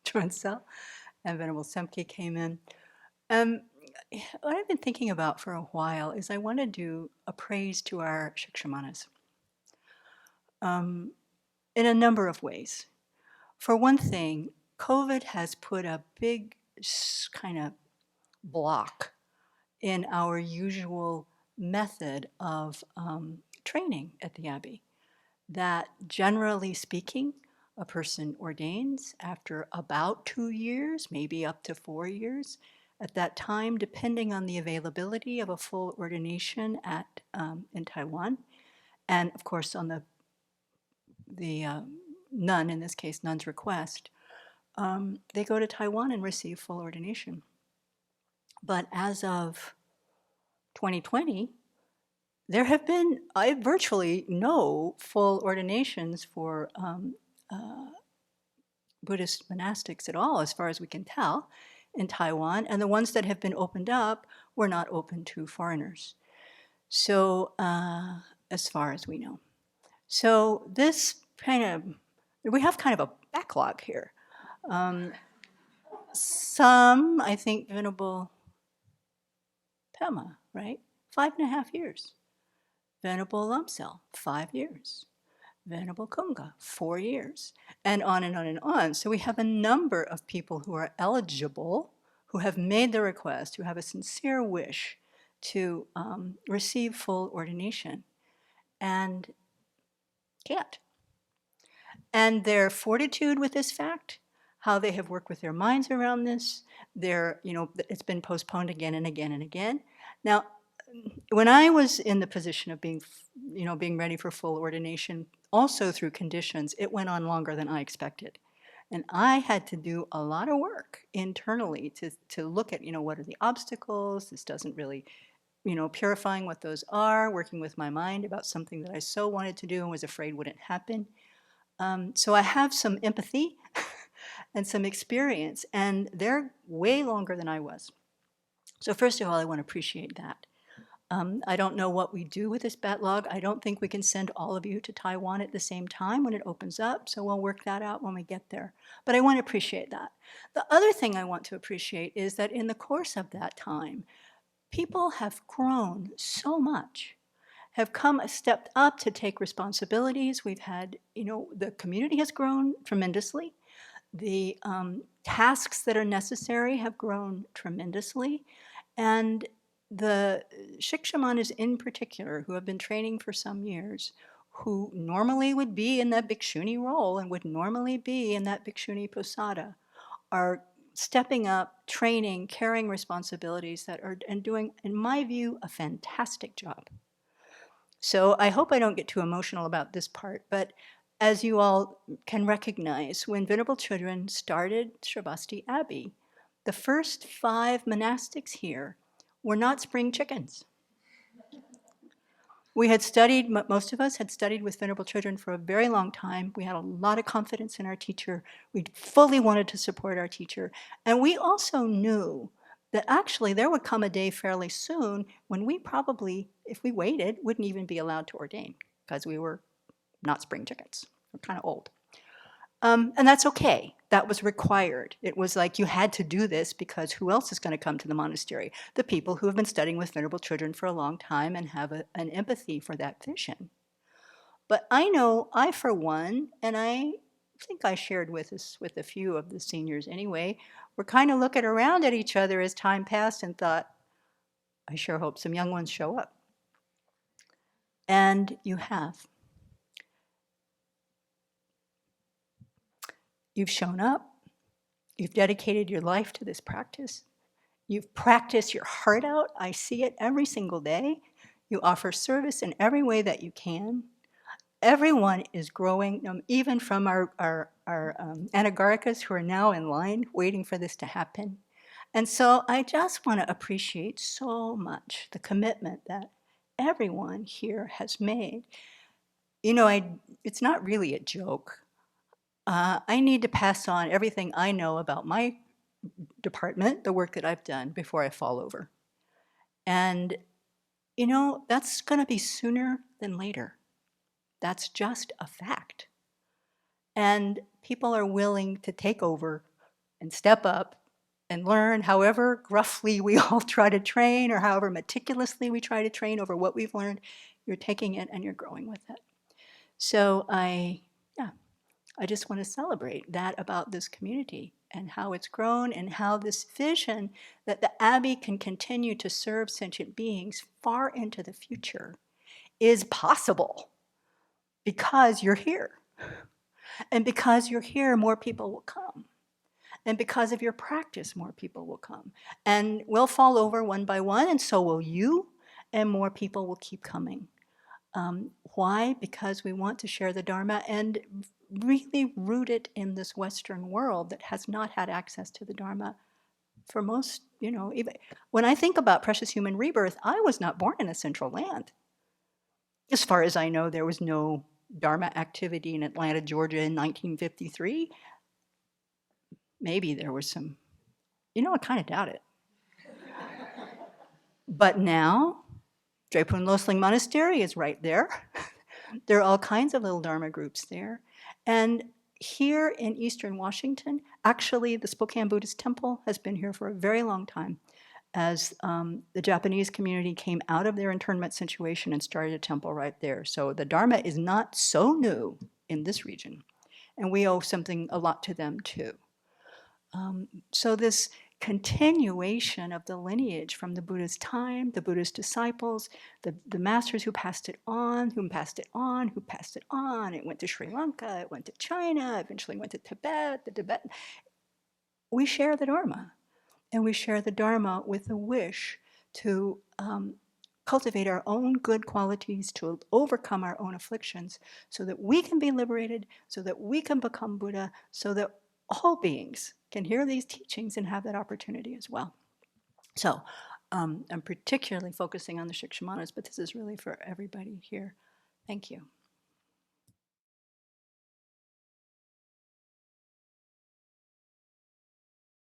Trunsell, and Venerable Semke came in. Um, what I've been thinking about for a while is I want to do a praise to our Siksamanas in a number of ways. For one thing, COVID has put a big kind of block in our usual method of training at the Abbey. That generally speaking, a person ordains after about 2 years, maybe up to 4 years. At that time, depending on the availability of a full ordination in Taiwan, and of course on the nun, in this case, nun's request, they go to Taiwan and receive full ordination. But as of 2020, there have been virtually no full ordinations for Buddhist monastics at all, as far as we can tell, in Taiwan. And the ones that have been opened up were not open to foreigners. So, as far as we know. So this we have kind of a backlog here. Some, I think, Venerable Pema, right? 5.5 years. Venerable Lumsel, 5 years. Venerable Kunga, 4 years, and on and on and on. So we have a number of people who are eligible, who have made the request, who have a sincere wish to receive full ordination, and can't. And their fortitude with this fact, how they have worked with their minds around this, it's been postponed again and again and again. Now, when I was in the position of being ready for full ordination, also through conditions, it went on longer than I expected. And I had to do a lot of work internally to look at, what are the obstacles? This doesn't really, purifying what those are, working with my mind about something that I so wanted to do and was afraid wouldn't happen. So I have some empathy and some experience, and they're way longer than I was. So first of all, I want to appreciate that. I don't know what we do with this backlog. I don't think we can send all of you to Taiwan at the same time when it opens up, so we'll work that out when we get there. But I want to appreciate that. The other thing I want to appreciate is that in the course of that time, people have grown so much, have stepped up to take responsibilities. We've had, the community has grown tremendously. The tasks that are necessary have grown tremendously. And the Shikshamanas in particular, who have been training for some years, who normally would be in that Bhikshuni role and would normally be in that Bhikshuni Posada, are stepping up, training, carrying responsibilities and doing, in my view, a fantastic job. So I hope I don't get too emotional about this part, but as you all can recognize, when Venerable Chödrön started Sravasti Abbey, the first 5 monastics here were not spring chickens. We had studied, most of us had studied with Venerable Chödrön for a very long time. We had a lot of confidence in our teacher. We fully wanted to support our teacher. And we also knew that actually there would come a day fairly soon when we probably, if we waited, wouldn't even be allowed to ordain because we were not spring chickens. We're kind of old. And that's okay. That was required. It was like you had to do this because who else is going to come to the monastery? The people who have been studying with Venerable Chödrön for a long time and have an empathy for that vision. But I know I, for one, and I think I shared with a few of the seniors anyway, we're kind of looking around at each other as time passed and thought, I sure hope some young ones show up. And you have. You've shown up, you've dedicated your life to this practice, you've practiced your heart out, I see it every single day, you offer service in every way that you can. Everyone is growing, even from our Anagarikas who are now in line waiting for this to happen. And so I just want to appreciate so much the commitment that everyone here has made. It's not really a joke. I need to pass on everything I know about my department, the work that I've done, before I fall over. And, that's going to be sooner than later. That's just a fact. And people are willing to take over and step up and learn, however gruffly we all try to train or however meticulously we try to train over what we've learned, you're taking it and you're growing with it. So I just want to celebrate that about this community and how it's grown and how this vision that the Abbey can continue to serve sentient beings far into the future is possible because you're here. And because you're here, more people will come. And because of your practice, more people will come. And we'll fall over one by one, and so will you, and more people will keep coming. Why? Because we want to share the Dharma and really root it in this Western world that has not had access to the Dharma for most, even when I think about precious human rebirth, I was not born in a central land. As far as I know, there was no Dharma activity in Atlanta, Georgia in 1953. Maybe there was some, I kind of doubt it. But now, Drepung Losling Monastery is right there. There are all kinds of little Dharma groups there. And here in Eastern Washington, actually the Spokane Buddhist Temple has been here for a very long time as the Japanese community came out of their internment situation and started a temple right there. So the Dharma is not so new in this region. And we owe a lot to them too. So this continuation of the lineage from the Buddha's time, the Buddha's disciples, the masters who passed it on, who passed it on, who passed it on. It went to Sri Lanka, it went to China, eventually went to Tibet, the Tibetan. We share the Dharma, and we share the Dharma with a wish to cultivate our own good qualities, to overcome our own afflictions, so that we can be liberated, so that we can become Buddha, so that all beings can hear these teachings and have that opportunity as well. So I'm particularly focusing on the Siksamanas, but this is really for everybody here. Thank you.